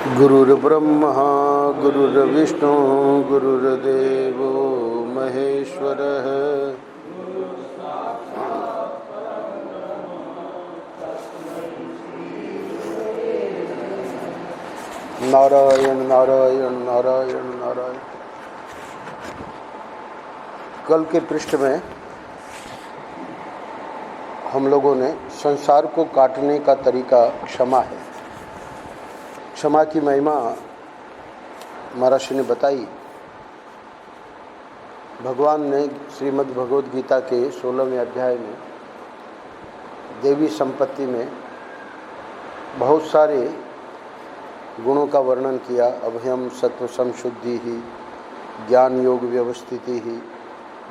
गुरुर्ब्रह्मा गुरुर्विष्णु गुरुर्देवो महेश्वरः। नारायण नारायण नारायण नारायण। कल के पृष्ठ में हम लोगों ने संसार को काटने का तरीका क्षमा है। क्षमा की महिमा महर्षि ने बताई। भगवान ने श्रीमद् भगवद गीता के 16वें अध्याय में देवी संपत्ति में बहुत सारे गुणों का वर्णन किया। अभयम सत्व संशुद्धि ही, ज्ञान योग व्यवस्थिति ही,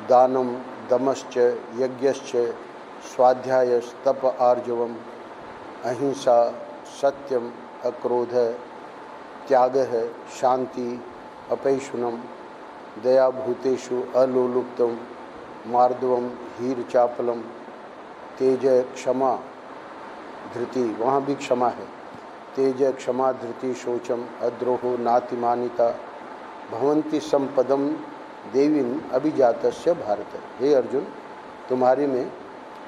दानम दमश्च यज्ञश्च स्वाध्यायश तप आर्जवम, अहिंसा सत्यम अक्रोध त्याग है, शांति अपैशुनम, दया भूतेषु अलोलुप्तम, मार्दवम हीर चापलम, तेज क्षमा धृति, वहाँ भी क्षमा है, तेज क्षमा धृति शोचम, अद्रोहो नातिमानिता, भवंती संपदम देवीन अभिजातस्य भारत। हे अर्जुन, तुम्हारे में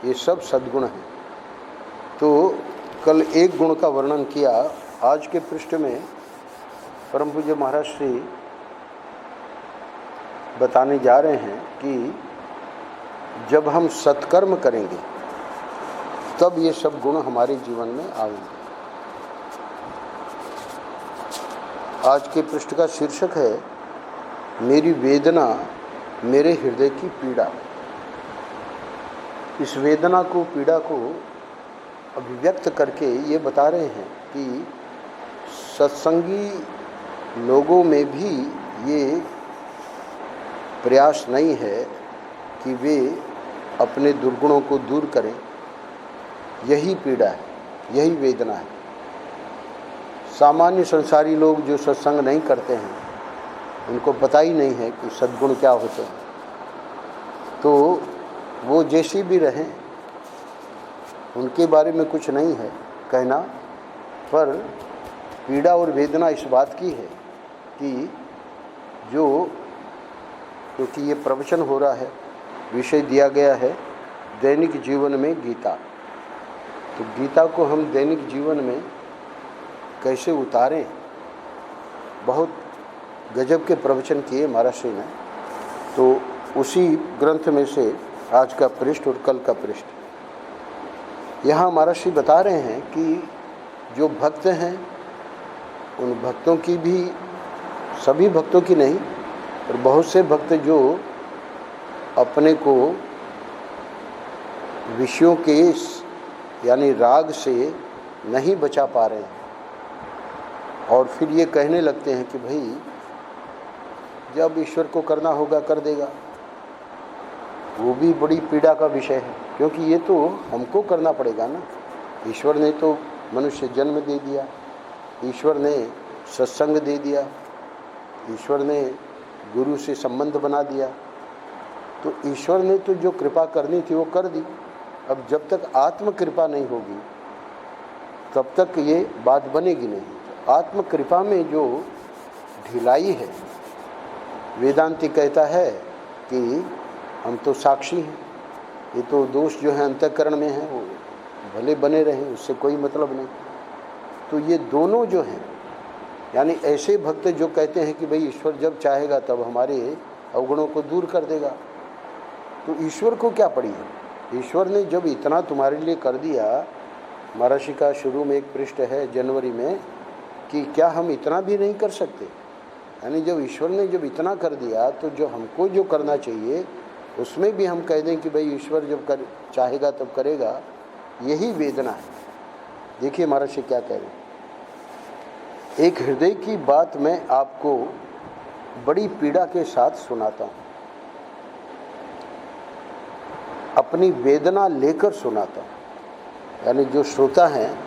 ये सब सद्गुण हैं। तो कल एक गुण का वर्णन किया। आज के पृष्ठ में परम पूज्य महाराज श्री बताने जा रहे हैं कि जब हम सत्कर्म करेंगे तब ये सब गुण हमारे जीवन में आएंगे। आज के पृष्ठ का शीर्षक है मेरी वेदना मेरे हृदय की पीड़ा। इस वेदना को, पीड़ा को अभिव्यक्त करके ये बता रहे हैं कि सत्संगी लोगों में भी ये प्रयास नहीं है कि वे अपने दुर्गुणों को दूर करें। यही पीड़ा है, यही वेदना है। सामान्य संसारी लोग जो सत्संग नहीं करते हैं, उनको पता ही नहीं है कि सद्गुण क्या होते हैं। तो वो जैसी भी रहें, उनके बारे में कुछ नहीं है कहना, पर पीड़ा और वेदना इस बात की है कि जो, क्योंकि ये प्रवचन हो रहा है, विषय दिया गया है दैनिक जीवन में गीता। तो गीता को हम दैनिक जीवन में कैसे उतारें, बहुत गजब के प्रवचन किए महर्षि ने। तो उसी ग्रंथ में से आज का पृष्ठ और कल का पृष्ठ। यहाँ महर्षि बता रहे हैं कि जो भक्त हैं, उन भक्तों की भी, सभी भक्तों की नहीं, पर बहुत से भक्त जो अपने को विषयों के यानी राग से नहीं बचा पा रहे हैं और फिर ये कहने लगते हैं कि भाई जब ईश्वर को करना होगा कर देगा। वो भी बड़ी पीड़ा का विषय है, क्योंकि ये तो हमको करना पड़ेगा ना। ईश्वर ने तो मनुष्य जन्म दे दिया, ईश्वर ने सत्संग दे दिया, ईश्वर ने गुरु से संबंध बना दिया। तो ईश्वर ने तो जो कृपा करनी थी वो कर दी। अब जब तक आत्म कृपा नहीं होगी तब तक ये बात बनेगी नहीं। आत्म कृपा में जो ढिलाई है, वेदांती कहता है कि हम तो साक्षी हैं, ये तो दोष जो है अंतःकरण में है, वो भले बने रहें, उससे कोई मतलब नहीं। तो ये दोनों जो हैं, यानी ऐसे भक्त जो कहते हैं कि भाई ईश्वर जब चाहेगा तब हमारे अवगुणों को दूर कर देगा, तो ईश्वर को क्या पड़ी है। ईश्वर ने जब इतना तुम्हारे लिए कर दिया, महर्षि का शुरू में एक पृष्ठ है जनवरी में कि क्या हम इतना भी नहीं कर सकते। यानी जब ईश्वर ने जब इतना कर दिया तो जो हमको जो करना चाहिए उसमें भी हम कह दें कि भाई ईश्वर जब चाहेगा तब करेगा। यही वेदना है। देखिए महर्षि क्या कह रहे हैं। एक हृदय की बात मैं आपको बड़ी पीड़ा के साथ सुनाता हूँ, अपनी वेदना लेकर सुनाता हूँ। यानी जो श्रोता हैं,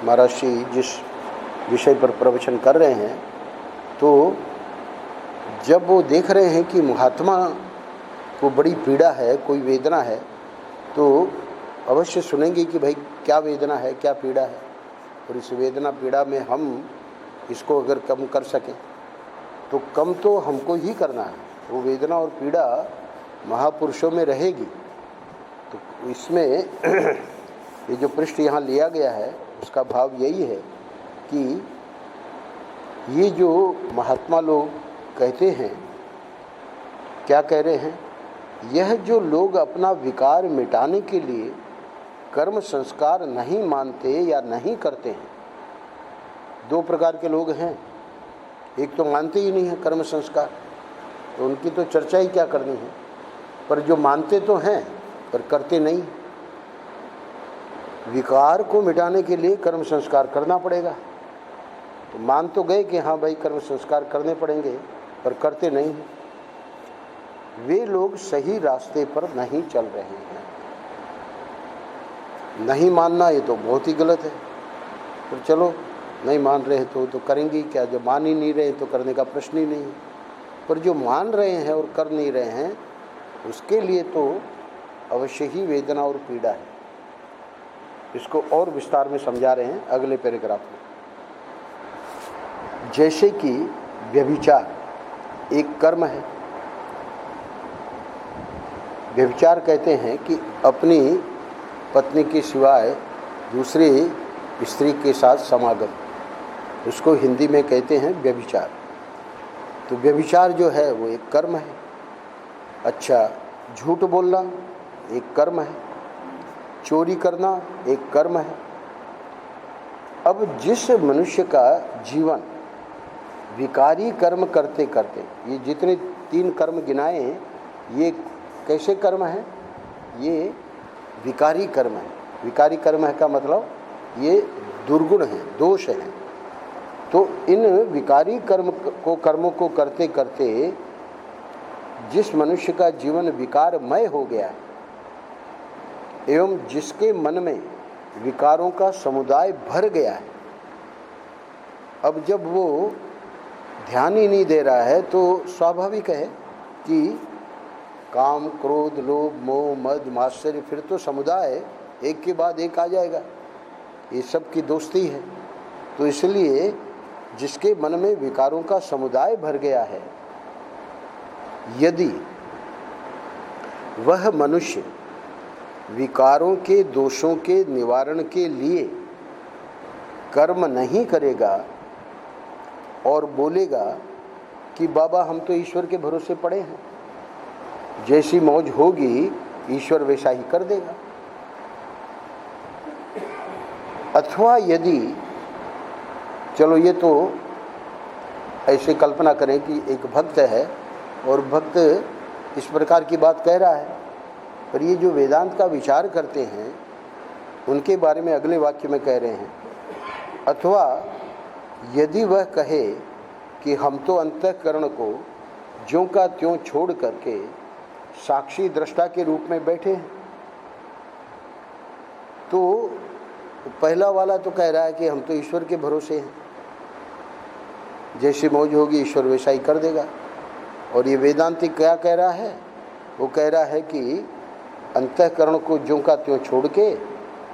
महर्षि जिस विषय पर प्रवचन कर रहे हैं, तो जब वो देख रहे हैं कि महात्मा को बड़ी पीड़ा है, कोई वेदना है, तो अवश्य सुनेंगे कि भाई क्या वेदना है, क्या पीड़ा है। और इस वेदना पीड़ा में हम इसको अगर कम कर सकें तो कम तो हमको ही करना है। वो वेदना और पीड़ा महापुरुषों में रहेगी। तो इसमें ये जो पृष्ठ यहाँ लिया गया है उसका भाव यही है कि ये जो महात्मा लोग कहते हैं, क्या कह रहे हैं, यह जो लोग अपना विकार मिटाने के लिए कर्म संस्कार नहीं मानते या नहीं करते हैं, दो प्रकार के लोग हैं। एक तो मानते ही नहीं है कर्म संस्कार, तो उनकी तो चर्चा ही क्या करनी है, पर जो मानते तो हैं पर करते नहीं। विकार को मिटाने के लिए कर्म संस्कार करना पड़ेगा, तो मान तो गए कि हाँ भाई कर्म संस्कार करने पड़ेंगे, पर करते नहीं हैं। वे लोग सही रास्ते पर नहीं चल रहे हैं। नहीं मानना ये तो बहुत ही गलत है, पर चलो नहीं मान रहे तो करेंगे क्या। जो मान ही नहीं रहे तो करने का प्रश्न ही नहीं है, पर जो मान रहे हैं और कर नहीं रहे हैं उसके लिए तो अवश्य ही वेदना और पीड़ा है। इसको और विस्तार में समझा रहे हैं अगले पैराग्राफ में। जैसे कि व्यभिचार एक कर्म है। व्यभिचार कहते हैं कि अपनी पत्नी के सिवाय दूसरी स्त्री के साथ समागम, उसको हिंदी में कहते हैं व्यभिचार। तो व्यभिचार जो है वो एक कर्म है। अच्छा, झूठ बोलना एक कर्म है, चोरी करना एक कर्म है। अब जिस मनुष्य का जीवन विकारी कर्म करते करते, ये जितने 3 कर्म गिनाए ये कैसे कर्म है, ये विकारी कर्म है। विकारी कर्म है का मतलब ये दुर्गुण है, दोष है। तो इन विकारी कर्मों को करते करते जिस मनुष्य का जीवन विकारमय हो गया है एवं जिसके मन में विकारों का समुदाय भर गया है, अब जब वो ध्यान ही नहीं दे रहा है तो स्वाभाविक है कि काम, क्रोध, लोभ, मोह, मद, मात्सर्य, फिर तो समुदाय एक के बाद एक आ जाएगा। ये सब की दोस्ती है। तो इसलिए जिसके मन में विकारों का समुदाय भर गया है, यदि वह मनुष्य विकारों के दोषों के निवारण के लिए कर्म नहीं करेगा और बोलेगा कि बाबा हम तो ईश्वर के भरोसे पड़े हैं, जैसी मौज होगी ईश्वर वैसा ही कर देगा। अथवा यदि, चलो ये तो ऐसे कल्पना करें कि एक भक्त है और भक्त इस प्रकार की बात कह रहा है, पर ये जो वेदांत का विचार करते हैं उनके बारे में अगले वाक्य में कह रहे हैं। अथवा यदि वह कहे कि हम तो अंतःकरण को ज्यों का त्यों छोड़ करके साक्षी दृष्टा के रूप में बैठे हैं, तो पहला वाला तो कह रहा है कि हम तो ईश्वर के भरोसे हैं, जैसी मौज होगी ईश्वर वैसा ही कर देगा। और ये वेदांती क्या कह रहा है, वो कह रहा है कि अंतःकरण को ज्यों का त्यों छोड़ के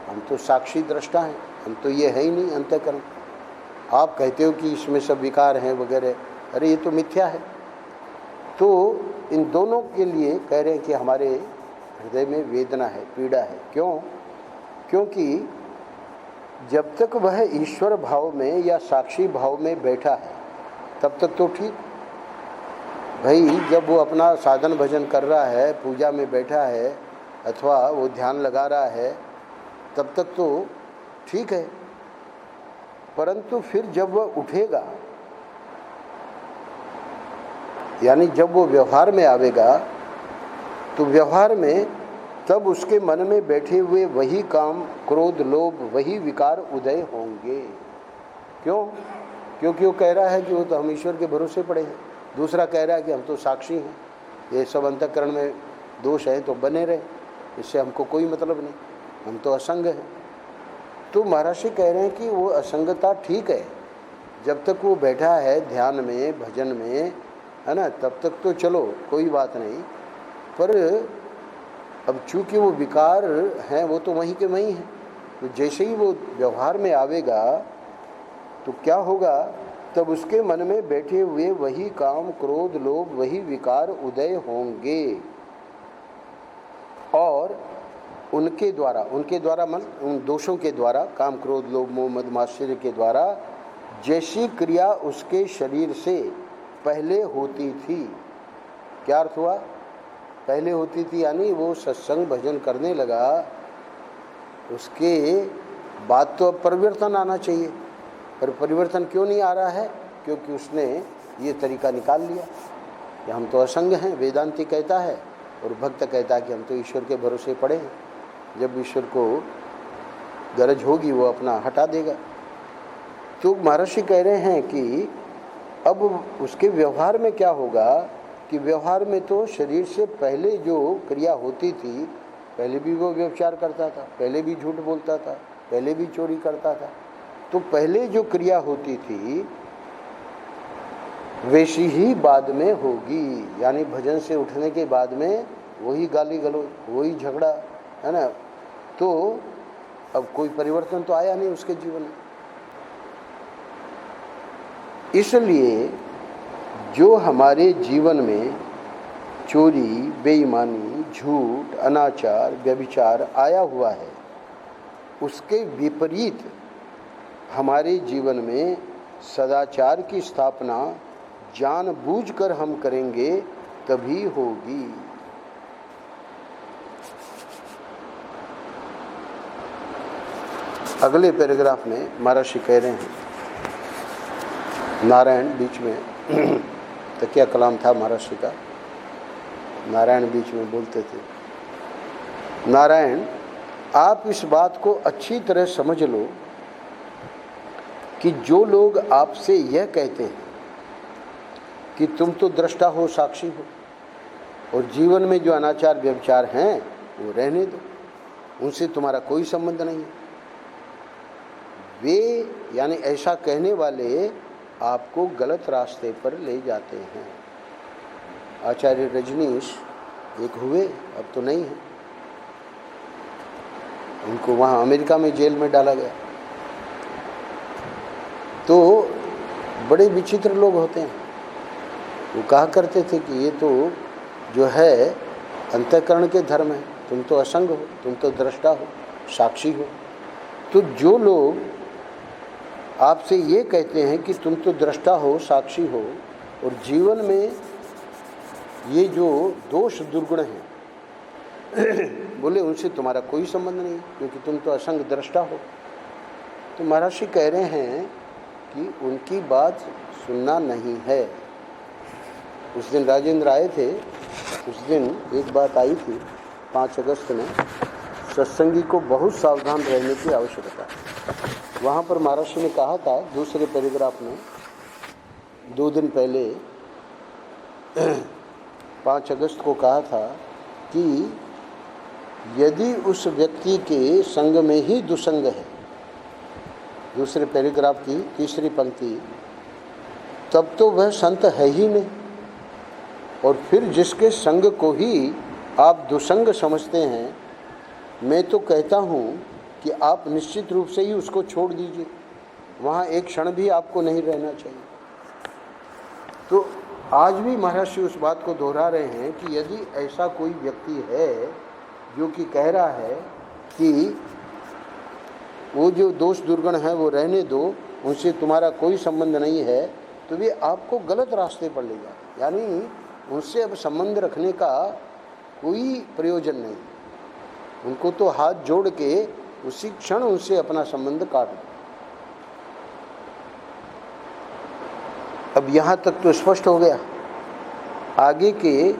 हम तो साक्षी दृष्टा हैं, हम तो ये है ही नहीं अंतःकरण। आप कहते हो कि इसमें सब विकार हैं वगैरह, अरे ये तो मिथ्या है। तो इन दोनों के लिए कह रहे हैं कि हमारे हृदय में वेदना है, पीड़ा है। क्यों? क्योंकि जब तक वह ईश्वर भाव में या साक्षी भाव में बैठा है तब तक तो ठीक भाई। जब वो अपना साधन भजन कर रहा है, पूजा में बैठा है अथवा वो ध्यान लगा रहा है, तब तक तो ठीक है। परंतु फिर जब वह उठेगा, यानी जब वो व्यवहार में आवेगा, तो व्यवहार में तब उसके मन में बैठे हुए वही काम, क्रोध, लोभ, वही विकार उदय होंगे। क्यों? क्योंकि वो कह रहा है कि वो तो हम ईश्वर के भरोसे पड़े हैं। दूसरा कह रहा है कि हम तो साक्षी हैं, ये सब अंतःकरण में दोष है तो बने रहे, इससे हमको कोई मतलब नहीं, हम तो असंग हैं। तो महर्षि कह रहे हैं कि वो असंगता ठीक है, जब तक वो बैठा है ध्यान में, भजन में, है ना, तब तक तो चलो कोई बात नहीं। पर अब चूँकि वो विकार हैं वो तो वहीं के वहीं हैं, तो जैसे ही वो व्यवहार में आवेगा तो क्या होगा तब उसके मन में बैठे हुए वही काम, क्रोध, लोभ, वही विकार उदय होंगे और उनके द्वारा मन उन दोषों के द्वारा, काम, क्रोध, लोभ, मोह, मद, मात्सर्य के द्वारा जैसी क्रिया उसके शरीर से पहले होती थी। क्या अर्थ हुआ? पहले होती थी यानी वो सत्संग भजन करने लगा, उसके बाद तो अब परिवर्तन आना चाहिए, पर परिवर्तन क्यों नहीं आ रहा है? क्योंकि उसने ये तरीका निकाल लिया कि हम तो असंग हैं, वेदांती कहता है, और भक्त कहता है कि हम तो ईश्वर के भरोसे पड़े हैं, जब ईश्वर को गरज होगी वो अपना हटा देगा। तो महर्षि कह रहे हैं कि अब उसके व्यवहार में क्या होगा कि व्यवहार में तो शरीर से पहले जो क्रिया होती थी, पहले भी वो व्यभिचार करता था, पहले भी झूठ बोलता था, पहले भी चोरी करता था, तो पहले जो क्रिया होती थी वैसी ही बाद में होगी, यानी भजन से उठने के बाद में वही गाली गलौज, वही झगड़ा, है ना। तो अब कोई परिवर्तन तो आया नहीं उसके जीवन में। इसलिए जो हमारे जीवन में चोरी, बेईमानी, झूठ, अनाचार, व्यभिचार आया हुआ है, उसके विपरीत हमारे जीवन में सदाचार की स्थापना जानबूझकर हम करेंगे तभी होगी। अगले पैराग्राफ में महर्षि कह रहे हैं, नारायण बीच में तकिया कलाम था महर्षि का, नारायण बीच में बोलते थे, नारायण आप इस बात को अच्छी तरह समझ लो कि जो लोग आपसे यह कहते हैं कि तुम तो दृष्टा हो, साक्षी हो, और जीवन में जो अनाचार व्यभिचार हैं वो रहने दो, उनसे तुम्हारा कोई संबंध नहीं है, वे यानी ऐसा कहने वाले आपको गलत रास्ते पर ले जाते हैं। आचार्य रजनीश एक हुए, अब तो नहीं है, उनको वहाँ अमेरिका में जेल में डाला गया। तो बड़े विचित्र लोग होते हैं, वो कहा करते थे कि ये तो जो है अंतःकरण के धर्म है, तुम तो असंग हो, तुम तो दृष्टा हो, साक्षी हो। तो जो लोग आपसे ये कहते हैं कि तुम तो दृष्टा हो, साक्षी हो, और जीवन में ये जो दोष दुर्गुण हैं बोले उनसे तुम्हारा कोई संबंध नहीं, क्योंकि तुम तो असंग दृष्टा हो। तो महर्षि कह रहे हैं कि उनकी बात सुनना नहीं है। उस दिन राजेंद्र आए थे, उस दिन एक बात आई थी 5 अगस्त में, सत्संगी को बहुत सावधान रहने की आवश्यकता है। वहाँ पर महर्षि ने कहा था दूसरे पैराग्राफ में, 2 दिन पहले 5 अगस्त को कहा था कि यदि उस व्यक्ति के संग में ही दुसंग है, दूसरे पैराग्राफ की तीसरी पंक्ति, तब तो वह संत है ही नहीं, और फिर जिसके संग को ही आप दुसंग समझते हैं, मैं तो कहता हूँ कि आप निश्चित रूप से ही उसको छोड़ दीजिए, वहाँ एक क्षण भी आपको नहीं रहना चाहिए। तो आज भी महर्षि उस बात को दोहरा रहे हैं कि यदि ऐसा कोई व्यक्ति है जो कि कह रहा है कि वो जो दोष दुर्गुण है वो रहने दो, उनसे तुम्हारा कोई संबंध नहीं है, तो वे आपको गलत रास्ते पर ले जाते, यानी उनसे अब संबंध रखने का कोई प्रयोजन नहीं, उनको तो हाथ जोड़ के उसी क्षण उनसे अपना संबंध काट दो। अब यहाँ तक तो स्पष्ट हो गया, आगे के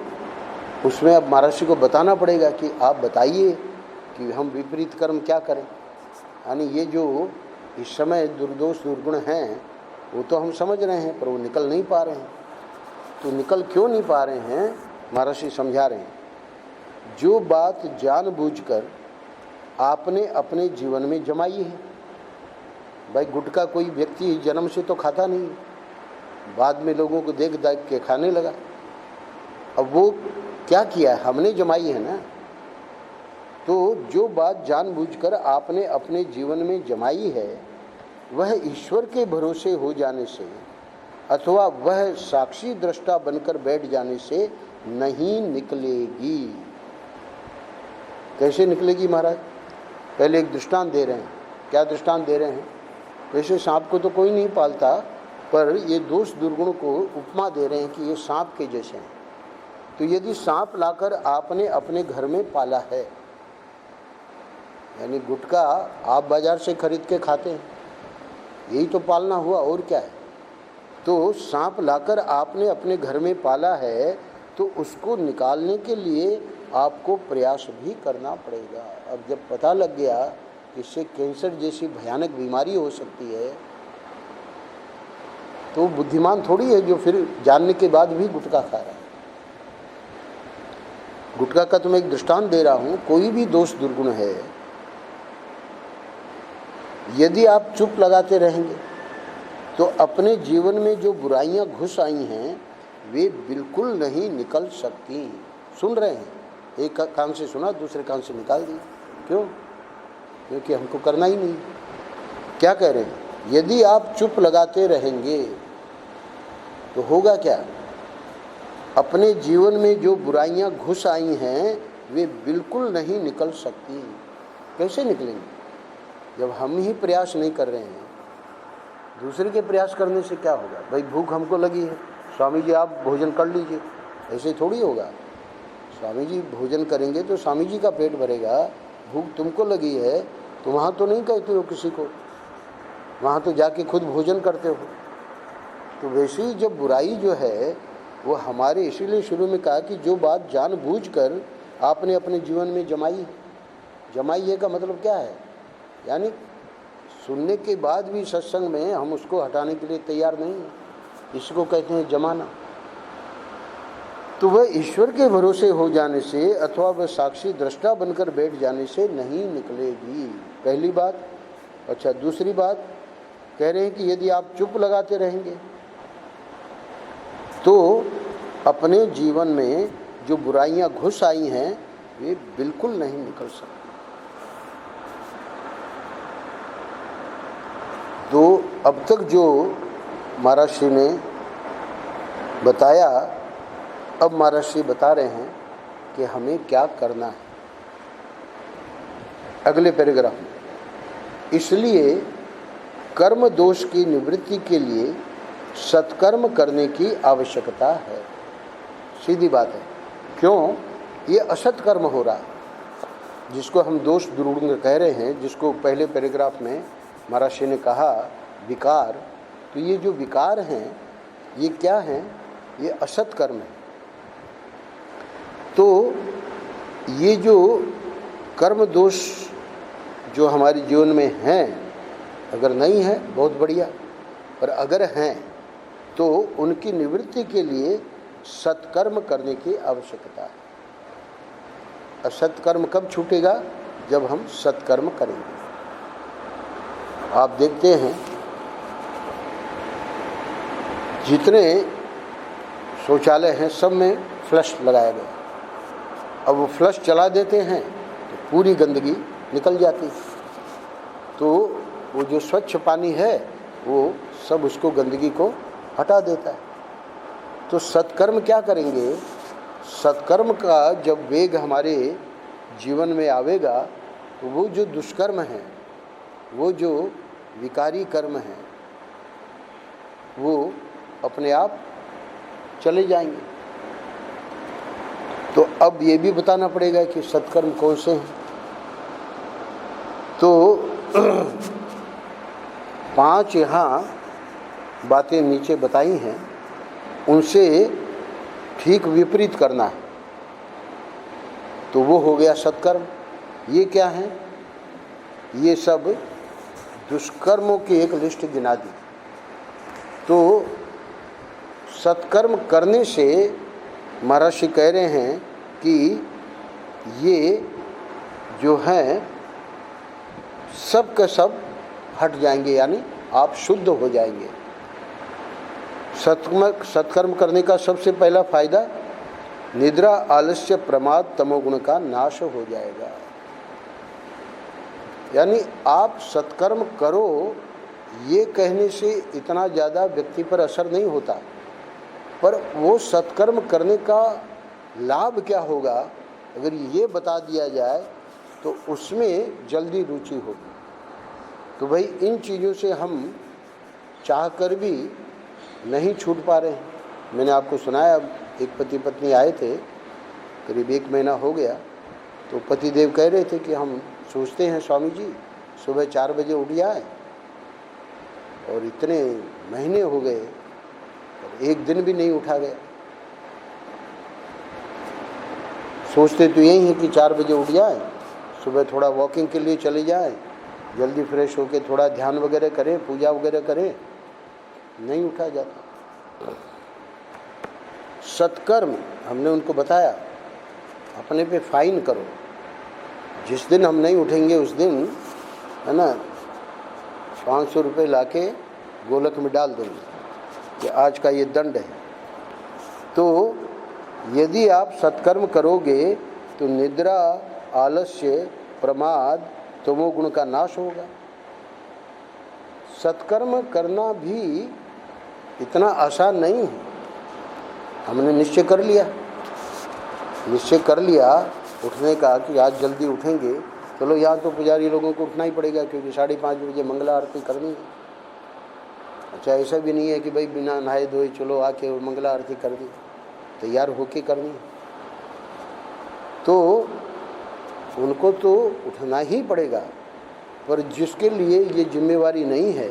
उसमें अब महर्षि को बताना पड़ेगा कि आप बताइए कि हम विपरीत कर्म क्या करें। यानी ये जो इस समय दुर्दोष दुर्गुण हैं वो तो हम समझ रहे हैं, पर वो निकल नहीं पा रहे हैं। तो निकल क्यों नहीं पा रहे हैं, महर्षि समझा रहे हैं। जो बात जानबूझकर आपने अपने जीवन में जमाई है, भाई गुटखा कोई व्यक्ति जन्म से तो खाता नहीं, बाद में लोगों को देख देख के खाने लगा। अब वो क्या किया है, हमने जमाई है ना। तो जो बात जानबूझकर आपने अपने जीवन में जमाई है, वह ईश्वर के भरोसे हो जाने से अथवा वह साक्षी दृष्टा बनकर बैठ जाने से नहीं निकलेगी। कैसे निकलेगी महाराज? पहले एक दृष्टांत दे रहे हैं। क्या दृष्टांत दे रहे हैं? वैसे सांप को तो कोई नहीं पालता, पर ये दोष दुर्गुण को उपमा दे रहे हैं कि ये सांप के जैसे हैं। तो यदि सांप लाकर आपने अपने घर में पाला है, यानी गुटखा आप बाजार से खरीद के खाते हैं, यही तो पालना हुआ, और क्या है। तो सांप लाकर आपने अपने घर में पाला है, तो उसको निकालने के लिए आपको प्रयास भी करना पड़ेगा। अब जब पता लग गया कि इससे कैंसर जैसी भयानक बीमारी हो सकती है, तो बुद्धिमान थोड़ी है जो फिर जानने के बाद भी गुटखा खा रहा है। गुटखा का तो मैं एक दृष्टांत दे रहा हूँ। कोई भी दोष दुर्गुण है, यदि आप चुप लगाते रहेंगे तो अपने जीवन में जो बुराइयां घुस आई हैं वे बिल्कुल नहीं निकल सकती। सुन रहे हैं, एक कान से सुना, दूसरे कान से निकाल दिया। क्यों? क्योंकि हमको करना ही नहीं। क्या कह रहे हैं? यदि आप चुप लगाते रहेंगे तो होगा क्या? अपने जीवन में जो बुराइयां घुस आई हैं वे बिल्कुल नहीं निकल सकती। कैसे निकलेंगी? जब हम ही प्रयास नहीं कर रहे हैं। दूसरे के प्रयास करने से क्या होगा? भाई भूख हमको लगी है, स्वामी जी आप भोजन कर लीजिए, ऐसे थोड़ी होगा। स्वामी जी भोजन करेंगे तो स्वामी जी का पेट भरेगा। भूख तुमको लगी है तो वहाँ तो नहीं कहते हो किसी को, वहाँ तो जाके खुद भोजन करते हो। तो वैसे ही जब बुराई जो है वो हमारे, इसीलिए शुरू में कहा कि जो बात जानबूझकर आपने अपने जीवन में जमाई है का मतलब क्या है? यानी सुनने के बाद भी सत्संग में हम उसको हटाने के लिए तैयार नहीं हैं। इसको कहते हैं जमाना। तो वह ईश्वर के भरोसे हो जाने से अथवा वह साक्षी दृष्टा बनकर बैठ जाने से नहीं निकलेगी। पहली बात। अच्छा, दूसरी बात कह रहे हैं कि यदि आप चुप लगाते रहेंगे तो अपने जीवन में जो बुराइयां घुस आई हैं वे बिल्कुल नहीं निकल सकती। तो अब तक जो महाराज श्री ने बताया, अब महाराज श्री बता रहे हैं कि हमें क्या करना है अगले पैराग्राफ में। इसलिए कर्म दोष की निवृत्ति के लिए सत्कर्म करने की आवश्यकता है। सीधी बात है। क्यों? ये असत कर्म हो रहा है जिसको हम दोष दुर्गुण कह रहे हैं, जिसको पहले पैराग्राफ में महाराज श्री ने कहा विकार। तो ये जो विकार हैं ये क्या हैं? ये असत कर्म है। तो ये जो कर्म दोष जो हमारे जीवन में हैं, अगर नहीं है बहुत बढ़िया, पर अगर हैं तो उनकी निवृत्ति के लिए सत्कर्म करने की आवश्यकता है। असत्कर्म कब छूटेगा? जब हम सत्कर्म करेंगे। आप देखते हैं जितने शौचालय हैं सब में फ्लश लगाया गया। अब वो फ्लश चला देते हैं तो पूरी गंदगी निकल जाती है। तो वो जो स्वच्छ पानी है वो सब उसको गंदगी को हटा देता है। तो सत्कर्म क्या करेंगे? सत्कर्म का जब वेग हमारे जीवन में आवेगा तो वो जो दुष्कर्म हैं, वो जो विकारी कर्म हैं, वो अपने आप चले जाएंगे। तो अब ये भी बताना पड़ेगा कि सत्कर्म कौन से हैं। तो 5 यहाँ बातें नीचे बताई हैं, उनसे ठीक विपरीत करना है। तो वो हो गया सत्कर्म। ये क्या है? ये सब दुष्कर्मों की एक लिस्ट गिना दी। तो सत्कर्म करने से महर्षि कह रहे हैं कि ये जो हैं सब का सब हट जाएंगे, यानी आप शुद्ध हो जाएंगे। सत्कर्म करने का सबसे पहला फायदा निद्रा, आलस्य, प्रमाद, तमोगुण का नाश हो जाएगा। यानी आप सत्कर्म करो ये कहने से इतना ज़्यादा व्यक्ति पर असर नहीं होता, पर वो सत्कर्म करने का लाभ क्या होगा अगर ये बता दिया जाए तो उसमें जल्दी रुचि होगी। तो भाई इन चीज़ों से हम चाह कर भी नहीं छूट पा रहे हैं। मैंने आपको सुनाया, एक पति पत्नी आए थे, करीब 1 महीना हो गया, तो पतिदेव कह रहे थे कि हम सोचते हैं स्वामी जी सुबह 4 बजे उठ जाए, और इतने महीने हो गए और एक दिन भी नहीं उठा गया। सोचते तो यही है कि 4 बजे उठ जाए, सुबह थोड़ा वॉकिंग के लिए चले जाए, जल्दी फ्रेश होके थोड़ा ध्यान वगैरह करें, पूजा वगैरह करें, नहीं उठा जाता। सत्कर्म हमने उनको बताया, अपने पे फाइन करो, जिस दिन हम नहीं उठेंगे उस दिन, है ना, 500 रुपये लाके गोलक में डाल देंगे कि आज का ये दंड है। तो यदि आप सत्कर्म करोगे तो निद्रा, आलस्य, प्रमाद, तमोगुण का नाश होगा। सत्कर्म करना भी इतना आसान नहीं है। हमने निश्चय कर लिया उठने का कि आज जल्दी उठेंगे, चलो यहाँ तो पुजारी लोगों को उठना ही पड़ेगा क्योंकि 5:30 बजे मंगला आरती करनी है। अच्छा, ऐसा भी नहीं है कि भाई बिना नहाए धोए चलो आके मंगला आरती कर दी, तैयार होके करनी है। तो उनको तो उठना ही पड़ेगा, पर जिसके लिए ये जिम्मेवारी नहीं है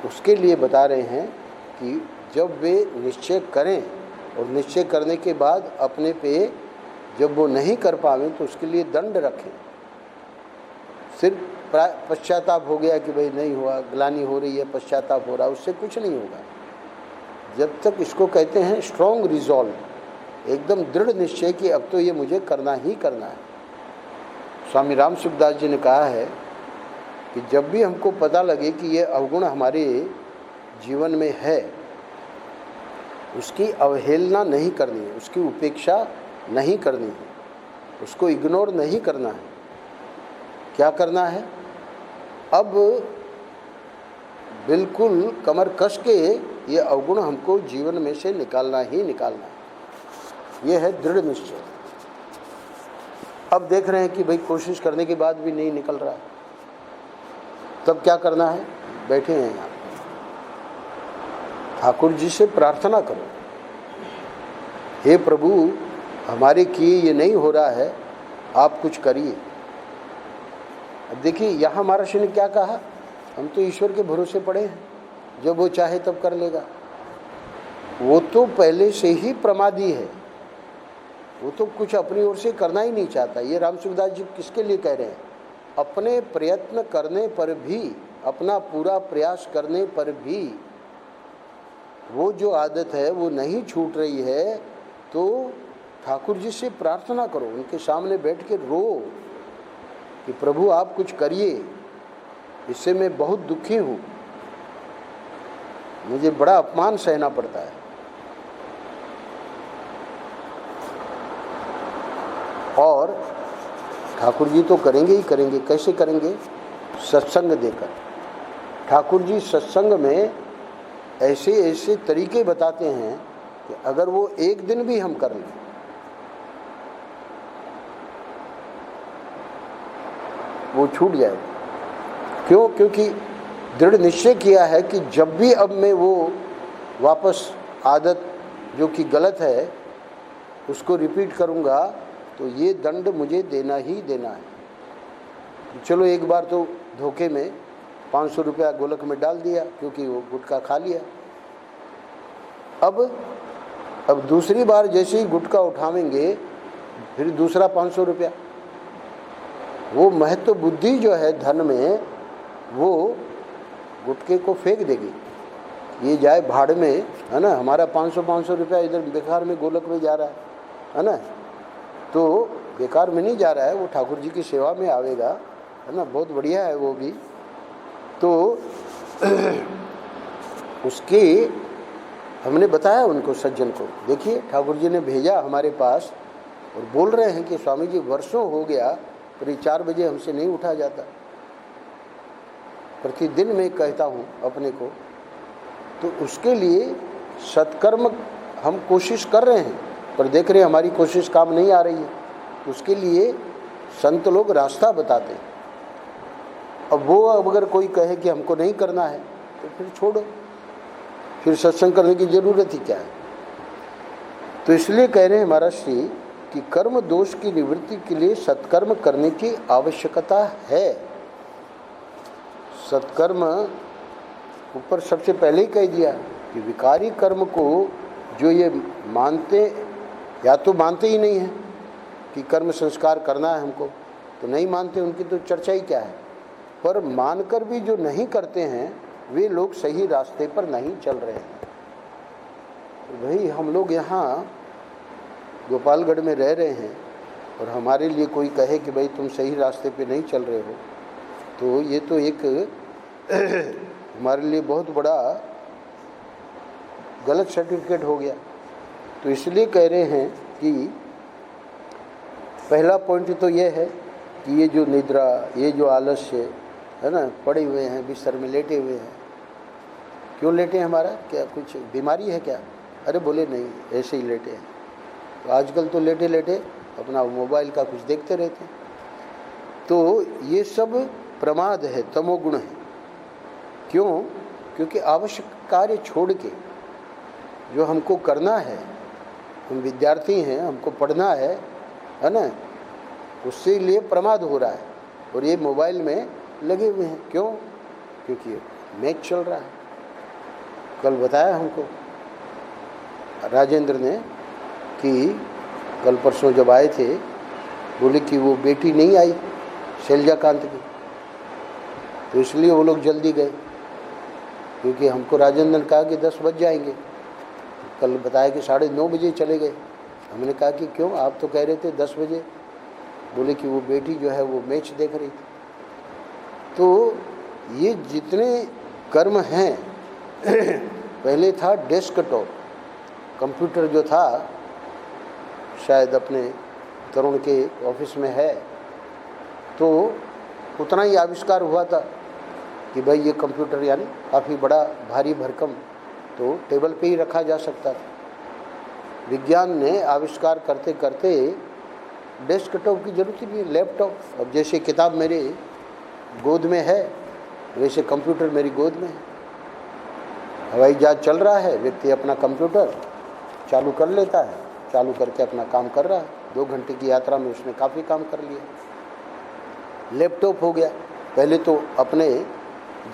उसके लिए बता रहे हैं कि जब वे निश्चय करें और निश्चय करने के बाद अपने पे जब वो नहीं कर पावें तो उसके लिए दंड रखें। सिर्फ पश्चाताप हो गया कि भाई नहीं हुआ, ग्लानि हो रही है, पश्चाताप हो रहा, उससे कुछ नहीं होगा। जब तक इसको कहते हैं स्ट्रॉन्ग रिजॉल्व, एकदम दृढ़ निश्चय कि अब तो ये मुझे करना ही करना है। स्वामी राम सुखदास जी ने कहा है कि जब भी हमको पता लगे कि ये अवगुण हमारे जीवन में है, उसकी अवहेलना नहीं करनी है, उसकी उपेक्षा नहीं करनी है, उसको इग्नोर नहीं करना है। क्या करना है? अब बिल्कुल कमर कस के ये अवगुण हमको जीवन में से निकालना ही निकालना है। ये है दृढ़ निश्चय। अब देख रहे हैं कि भाई कोशिश करने के बाद भी नहीं निकल रहा, तब क्या करना है? बैठे हैं यहाँ, ठाकुर जी से प्रार्थना करो, हे प्रभु हमारे किए ये नहीं हो रहा है, आप कुछ करिए। अब देखिए यहाँ महाराज ने क्या कहा, हम तो ईश्वर के भरोसे पड़े हैं, जब वो चाहे तब कर लेगा। वो तो पहले से ही प्रमादी है, वो तो कुछ अपनी ओर से करना ही नहीं चाहता। ये राम सुखदास जी किसके लिए कह रहे हैं? अपने प्रयत्न करने पर भी, अपना पूरा प्रयास करने पर भी वो जो आदत है वो नहीं छूट रही है, तो ठाकुर जी से प्रार्थना करो, उनके सामने बैठ के रो कि प्रभु आप कुछ करिए, इससे मैं बहुत दुखी हूँ, मुझे बड़ा अपमान सहना पड़ता है। और ठाकुर जी तो करेंगे ही करेंगे। कैसे करेंगे? सत्संग देकर। ठाकुर जी सत्संग में ऐसे ऐसे तरीके बताते हैं कि अगर वो एक दिन भी हम कर लें, वो छूट जाएगा। क्यों? क्योंकि दृढ़ निश्चय किया है कि जब भी अब मैं वो वापस आदत जो कि गलत है उसको रिपीट करूँगा तो ये दंड मुझे देना ही देना है। चलो एक बार तो धोखे में 500 रुपया गोलक में डाल दिया क्योंकि वो गुटखा खा लिया। अब दूसरी बार जैसे ही गुटखा उठावेंगे फिर दूसरा 500 रुपया। वो महत्व बुद्धि जो है धन में, वो गुटखे को फेंक देगी, ये जाए भाड़ में, है ना। हमारा 500 रुपया इधर बेकार में गोलक में जा रहा है ना। तो बेकार में नहीं जा रहा है, वो ठाकुर जी की सेवा में आवेगा, है ना, बहुत बढ़िया है वो भी। तो उसके हमने बताया उनको, सज्जन को, देखिए ठाकुर जी ने भेजा हमारे पास और बोल रहे हैं कि स्वामी जी वर्षों हो गया पर 4 बजे हमसे नहीं उठा जाता। प्रतिदिन मैं कहता हूँ अपने को, तो उसके लिए सत्कर्म हम कोशिश कर रहे हैं, पर देख रहे हैं हमारी कोशिश काम नहीं आ रही है। तो उसके लिए संत लोग रास्ता बताते हैं। अब वो अगर कोई कहे कि हमको नहीं करना है तो फिर छोड़ो, फिर सत्संग करने की ज़रूरत ही क्या है। तो इसलिए कह रहे हैं महाराज श्री कि कर्म दोष की निवृत्ति के लिए सत्कर्म करने की आवश्यकता है। सत्कर्म ऊपर सबसे पहले ही कह दिया कि विकारी कर्म को जो ये मानते, या तो मानते ही नहीं हैं कि कर्म संस्कार करना है हमको, तो नहीं मानते, उनकी तो चर्चा ही क्या है। पर मानकर भी जो नहीं करते हैं वे लोग सही रास्ते पर नहीं चल रहे हैं। तो भाई हम लोग यहाँ गोपालगढ़ में रह रहे हैं और हमारे लिए कोई कहे कि भाई तुम सही रास्ते पे नहीं चल रहे हो, तो ये तो एक हमारे लिए बहुत बड़ा गलत सर्टिफिकेट हो गया। तो इसलिए कह रहे हैं कि पहला पॉइंट तो ये है कि ये जो निद्रा, ये जो आलस्य है ना, पड़े हुए हैं बिस्तर में लेटे हुए हैं। क्यों लेटे हैं? हमारा क्या कुछ बीमारी है क्या? अरे बोले नहीं, ऐसे ही लेटे हैं। तो आजकल तो लेटे लेटे अपना मोबाइल का कुछ देखते रहते हैं। तो ये सब प्रमाद है, तमोगुण है। क्यों? क्योंकि आवश्यक कार्य छोड़ के जो हमको करना है, हम विद्यार्थी हैं, हमको पढ़ना है ना, उससे लिए प्रमाद हो रहा है और ये मोबाइल में लगे हुए हैं। क्यों? क्योंकि मैच चल रहा है। कल बताया हमको राजेंद्र ने कि कल परसों जब आए थे, बोले कि वो बेटी नहीं आई शैलजाकांत की, तो इसलिए वो लोग जल्दी गए, क्योंकि हमको राजेंद्र ने कहा कि 10 बज जाएंगे। कल बताया कि 9:30 बजे चले गए। हमने कहा कि क्यों, आप तो कह रहे थे 10 बजे। बोले कि वो बेटी जो है वो मैच देख रही थी। तो ये जितने कर्म हैं पहले था डेस्कटॉप कंप्यूटर जो था, शायद अपने तरुण के ऑफिस में है, तो उतना ही आविष्कार हुआ था कि भाई ये कंप्यूटर यानी काफ़ी बड़ा भारी भरकम, तो टेबल पे ही रखा जा सकता था। विज्ञान ने आविष्कार करते करते डेस्कटॉप की जरूरत ही नहीं, लैपटॉप। अब जैसे किताब मेरे गोद में है वैसे कंप्यूटर मेरी गोद में है। हवाई जहाज चल रहा है, व्यक्ति अपना कंप्यूटर चालू कर लेता है, चालू करके अपना काम कर रहा है। 2 घंटे की यात्रा में उसने काफ़ी काम कर लिया। लैपटॉप हो गया। पहले तो अपने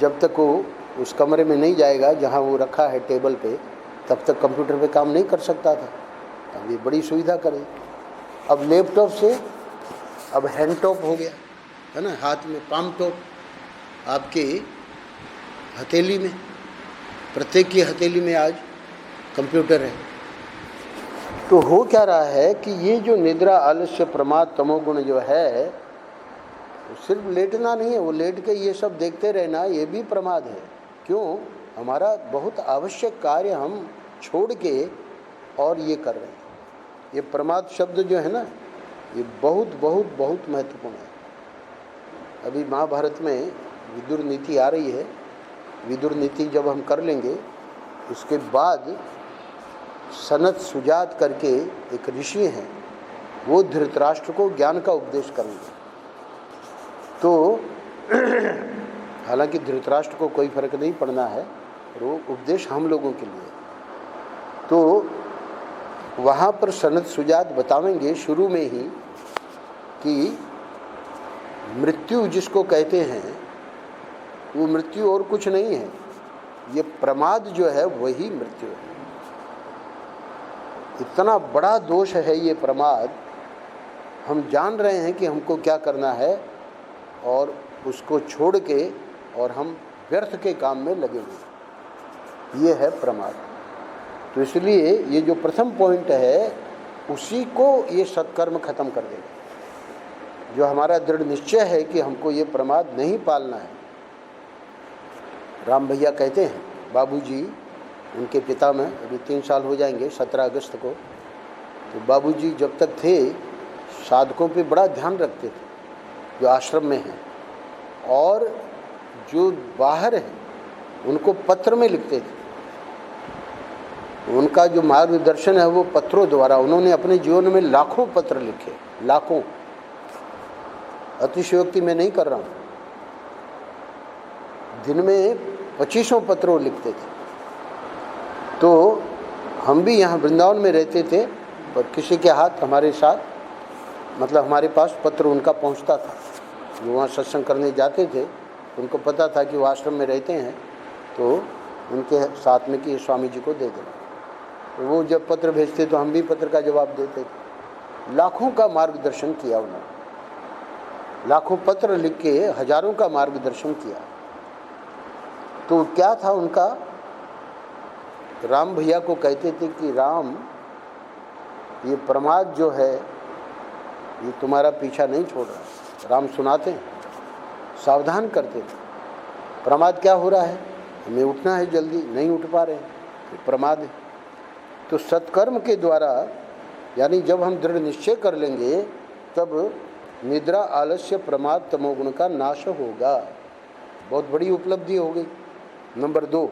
जब तक वो उस कमरे में नहीं जाएगा जहाँ वो रखा है टेबल पे, तब तक कंप्यूटर पे काम नहीं कर सकता था। अब ये बड़ी सुविधा करी। अब लैपटॉप से अब हैंड टॉप हो गया, है ना, हाथ में पाम टॉप, आपके हथेली में, प्रत्येक की हथेली में आज कंप्यूटर है। तो हो क्या रहा है कि ये जो निद्रा, आलस्य, प्रमाद, तमोगुण जो है, तो सिर्फ लेटना नहीं है, वो लेट के ये सब देखते रहना ये भी प्रमाद है। क्यों? हमारा बहुत आवश्यक कार्य हम छोड़ के और ये कर रहे हैं। ये प्रमाद शब्द जो है ना, ये बहुत बहुत बहुत महत्वपूर्ण है। अभी महाभारत में विदुर नीति आ रही है। विदुर नीति जब हम कर लेंगे, उसके बाद सनत सुजात करके एक ऋषि हैं, वो धृतराष्ट्र को ज्ञान का उपदेश करेंगे। तो हालांकि धृतराष्ट्र को कोई फर्क नहीं पड़ना है, वो उपदेश हम लोगों के लिए। तो वहाँ पर सनत सुजात बतावेंगे शुरू में ही कि मृत्यु जिसको कहते हैं वो मृत्यु और कुछ नहीं है, ये प्रमाद जो है वही मृत्यु है। इतना बड़ा दोष है ये प्रमाद। हम जान रहे हैं कि हमको क्या करना है और उसको छोड़ के और हम व्यर्थ के काम में लगे हुए, ये है प्रमाद। तो इसलिए ये जो प्रथम पॉइंट है, उसी को ये सत्कर्म खत्म कर देगा। जो हमारा दृढ़ निश्चय है कि हमको ये प्रमाद नहीं पालना है। राम भैया कहते हैं, बाबूजी, उनके पिता में अभी 3 साल हो जाएंगे 17 अगस्त को। तो बाबूजी जब तक थे साधकों पे बड़ा ध्यान रखते थे जो आश्रम में हैं, और जो बाहर है उनको पत्र में लिखते थे। उनका जो मार्गदर्शन है वो पत्रों द्वारा, उन्होंने अपने जीवन में लाखों पत्र लिखे, लाखों, अतिशयोक्ति मैं नहीं कर रहा हूँ। दिन में 2500 पत्र लिखते थे। तो हम भी यहाँ वृंदावन में रहते थे, पर किसी के हाथ हमारे साथ, मतलब हमारे पास पत्र उनका पहुँचता था। वो वहाँ सत्संग करने जाते थे, उनको पता था कि वो आश्रम में रहते हैं, तो उनके साथ में कि स्वामी जी को दे देना। तो वो जब पत्र भेजते तो हम भी पत्र का जवाब देते थे। लाखों का मार्गदर्शन किया उन्होंने, लाखों पत्र लिख के हजारों का मार्गदर्शन किया। तो क्या था उनका, राम भैया को कहते थे कि राम, ये प्रमाद जो है ये तुम्हारा पीछा नहीं छोड़ रहा। राम सुनाते हैं, सावधान करते थे, प्रमाद क्या हो रहा है, हमें उठना है, जल्दी नहीं उठ पा रहे हैं, तो प्रमाद है। तो सत्कर्म के द्वारा, यानी जब हम दृढ़ निश्चय कर लेंगे, तब निद्रा, आलस्य, प्रमाद, तमोगुण का नाश होगा। बहुत बड़ी उपलब्धि हो गई। नंबर 2,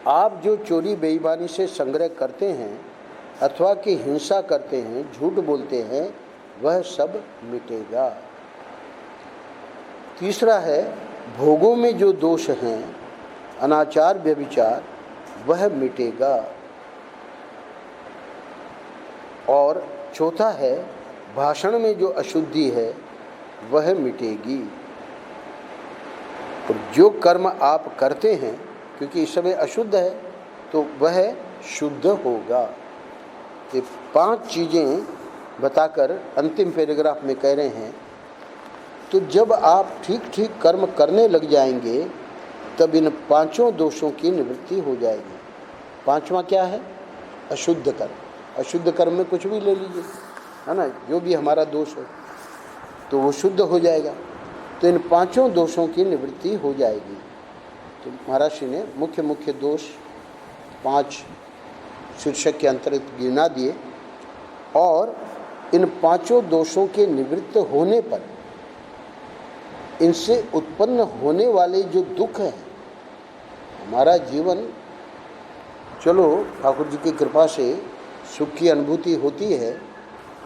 आप जो चोरी बेईमानी से संग्रह करते हैं अथवा कि हिंसा करते हैं, झूठ बोलते हैं, वह सब मिटेगा। तीसरा है, भोगों में जो दोष हैं, अनाचार, व्यभिचार, वह मिटेगा। और चौथा है, भाषण में जो अशुद्धि है वह मिटेगी। तो जो कर्म आप करते हैं, क्योंकि इस समय अशुद्ध है, तो वह शुद्ध होगा। ये 5 चीज़ें बताकर अंतिम पैराग्राफ में कह रहे हैं। तो जब आप ठीक ठीक कर्म करने लग जाएंगे, तब इन 5 दोषों की निवृत्ति हो जाएगी। 5वां क्या है? अशुद्ध कर्म। अशुद्ध कर्म में कुछ भी ले लीजिए, है ना, जो भी हमारा दोष है तो वो शुद्ध हो जाएगा। तो इन 5 दोषों की निवृत्ति हो जाएगी। तो महर्षि ने मुख्य मुख्य दोष 5 शीर्षक के अंतर्गत गिना दिए, और इन 5 दोषों के निवृत्त होने पर इनसे उत्पन्न होने वाले जो दुख हैं, हमारा जीवन, चलो ठाकुर जी की कृपा से सुख की अनुभूति होती है,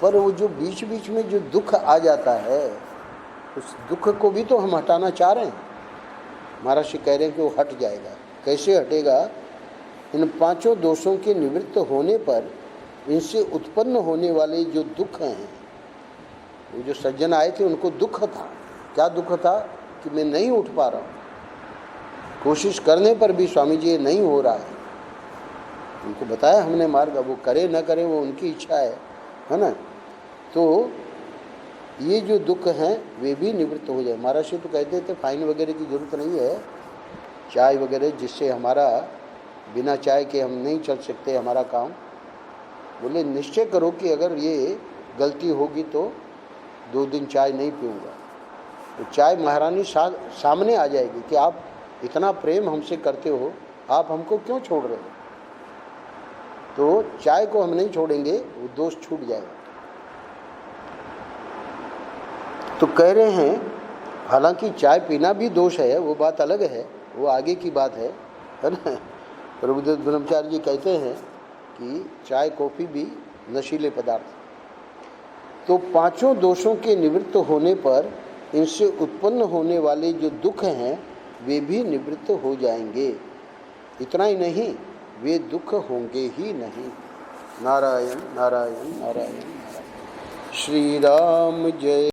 पर वो जो बीच बीच में जो दुख आ जाता है, उस दुख को भी तो हम हटाना चाह रहे हैं। महर्षि कह रहे हैं कि वो हट जाएगा। कैसे हटेगा? इन 5 दोषों के निवृत्त होने पर इनसे उत्पन्न होने वाले जो दुख हैं, वो जो सज्जन आए थे उनको दुख था। क्या दुख था? कि मैं नहीं उठ पा रहा हूँ, कोशिश करने पर भी स्वामी जी नहीं हो रहा है। उनको बताया हमने मार्ग, अब वो करे न करे वो उनकी इच्छा है ना। तो ये जो दुख हैं वे भी निवृत्त हो जाए। महर्षि तो कहते थे फाइन वगैरह की जरूरत नहीं है, चाय वगैरह जिससे हमारा बिना चाय के हम नहीं चल सकते हमारा काम। बोले निश्चय करो कि अगर ये गलती होगी तो 2 दिन चाय नहीं पीऊँगा। तो चाय महारानी सामने आ जाएगी कि आप इतना प्रेम हमसे करते हो, आप हमको क्यों छोड़ रहे हो। तो चाय को हम नहीं छोड़ेंगे, वो दोष छूट जाएगा। तो कह रहे हैं, हालांकि चाय पीना भी दोष है, वो बात अलग है, वो आगे की बात है ना। प्रभुदेव ब्रह्मचारी जी कहते हैं कि चाय कॉफ़ी भी नशीले पदार्थ। तो 5 दोषों के निवृत्त होने पर इनसे उत्पन्न होने वाले जो दुख हैं वे भी निवृत्त हो जाएंगे। इतना ही नहीं, वे दुख होंगे ही नहीं। नारायण नारायण नारायण नारायण। श्री राम जय।